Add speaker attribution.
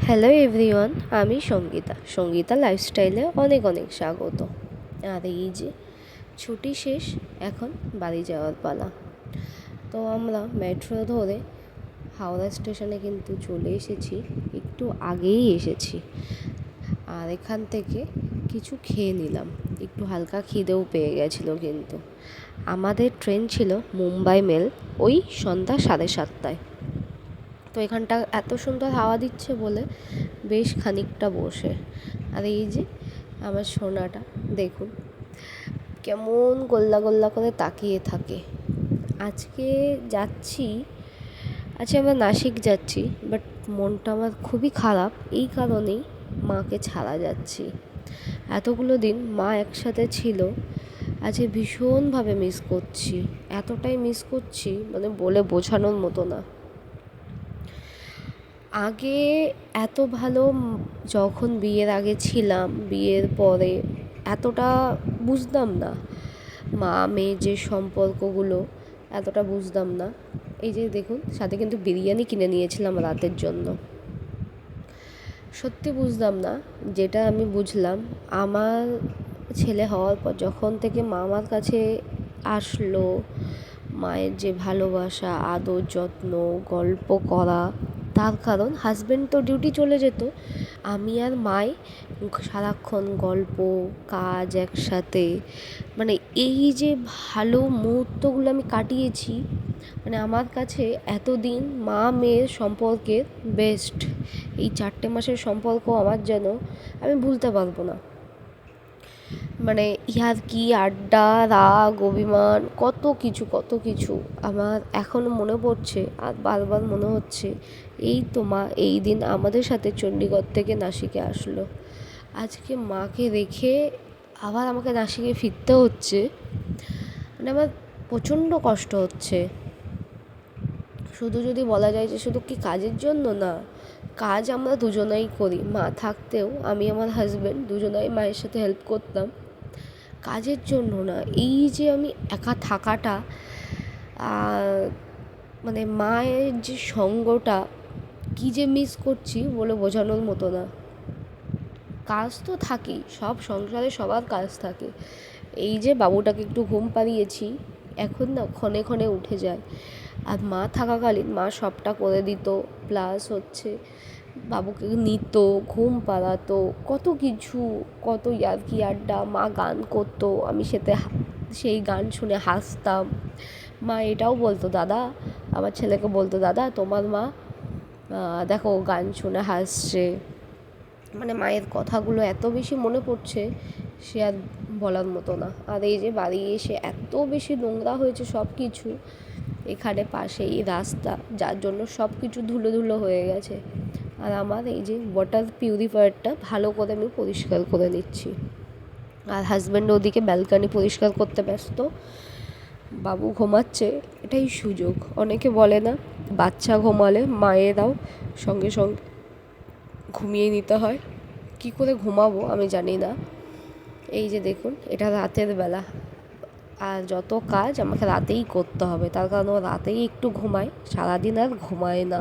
Speaker 1: Hello everyone, আমি সঙ্গীতা লাইফস্টাইলে অনেক অনেক স্বাগত। আর এই যে ছুটি শেষ, এখন বাড়ি যাওয়ার পালা। তো আমরা মেট্রো ধরে হাওড়া স্টেশনে কিন্তু চলে এসেছি, একটু আগেই এসেছি। আর এখান থেকে কিছু খেয়ে নিলাম, একটু হালকা খিদেও পেয়ে গেছিলো। কিন্তু আমাদের ট্রেন ছিল মুম্বাই মেল, ওই সন্ধ্যা 7:30টায়। তো এখানটা এত সুন্দর হাওয়া দিচ্ছে বলে বেশ খানিকটা বসে। আর এই যে আমার সোনাটা দেখুন কেমন গোল্লা গোল্লা করে তাকিয়ে থাকে। আজকে আমরা নাসিক যাচ্ছি, বাট মনটা আমার খুবই খারাপ এই কারণেই মাকে ছাড়া যাচ্ছি। এতগুলো দিন মা একসাথে ছিল, আজকে ভীষণভাবে মিস করছি। এতটাই মিস করছি মানে বলে বোঝানোর মতো না। আগে এত ভালো যখন বিয়ের আগে ছিলাম, বিয়ের পরে এতটা বুঝতাম না মা মেয়ে যে সম্পর্কগুলো, এতটা বুঝতাম না। এই যে দেখুন, সাথে কিন্তু বিরিয়ানি কিনে নিয়েছিলাম রাতের জন্য। সত্যি বুঝতাম না, যেটা আমি বুঝলাম আমার ছেলে হওয়ার পর, যখন থেকে মা আমার কাছে আসলো, মায়ের যে ভালোবাসা, আদর, যত্ন, গল্প করা। তার কারণ হাজব্যান্ড তো ডিউটি চলে যেত, আমি আর মাই সারাক্ষণ গল্প, কাজ একসাথে, মানে এই যে ভালো মুহূর্তগুলো আমি কাটিয়েছি, মানে আমার কাছে এতদিন মা মেয়ের সম্পর্কের বেস্ট এই 4 মাসের সম্পর্ক আমার যেন আমি ভুলতে পারবো না। মানে ইয়ার্কি, আড্ডা, রাগ, অভিমান, কত কিছু আমার এখনও মনে পড়ছে। আর বারবার মনে হচ্ছে এই তো মা এই দিন আমাদের সাথে চণ্ডীগড় থেকে নাসিকে আসলো। আজকে মাকে রেখে আবার আমাকে নাসিকে ফিরতে হচ্ছে, মানে আমার প্রচণ্ড কষ্ট হচ্ছে। শুধু যদি বলা যায় যে শুধু কি কাজের জন্য, না, কাজ আমরা দুজনাই করি। মা থাকতেও আমি আমার হাজব্যান্ড দুজনাই মায়ের সাথে হেল্প করতাম, কাজের জন্য না। এই যে আমি একা থাকাটা, মানে মায়ের যে সঙ্গটা কী যে মিস করছি বলে বোঝানোর মতো না। কাজ তো থাকেই, সব সংসারে সবার কাজ থাকে। এই যে বাবুটাকে একটু ঘুম পাড়িয়েছি, এখন না ক্ষণে ক্ষণে উঠে যায়। আর মা থাকাকালীন মা সবটা করে দিত, প্লাস হচ্ছে বাবুকে নিত, ঘুম পাড়াতো, কত কিছু, কত ইয়ার্কি আড্ডা। মা গান করতো, আমি সেই গান শুনে হাসতাম। মা এটাও বলতো, দাদা, আমার ছেলেকে বলতো, দাদা তোমার মা দেখো গান শুনে হাসছে। মানে মায়ের কথাগুলো এত বেশি মনে পড়ছে, সে আর বলার মতো না। আর এই যে বাড়ি এসে এত বেশি নোংরা হয়েছে সব কিছু, এখানে পাশেই রাস্তা, যার জন্য সব কিছু ধুলো ধুলো হয়ে গেছে। আর আমার এই যে ওয়াটার পিউরিফায়ারটা ভালো করে আমি পরিষ্কার করে নিচ্ছি। আর হাজব্যান্ড ওদিকে ব্যালকানি পরিষ্কার করতে ব্যস্ত। বাবু ঘুমাচ্ছে, এটাই সুযোগ। অনেকে বলে না, বাচ্চা ঘুমালে মায়েরাও সঙ্গে সঙ্গে ঘুমিয়ে নিতে হয়। কি করে ঘুমাবো আমি জানি না। এই যে দেখুন, এটা রাতের বেলা, আর যত কাজ আমাকে রাতেই করতে হবে, তার কারণ ও রাতেই একটু ঘুমায়, সারাদিন আর ঘুমায় না।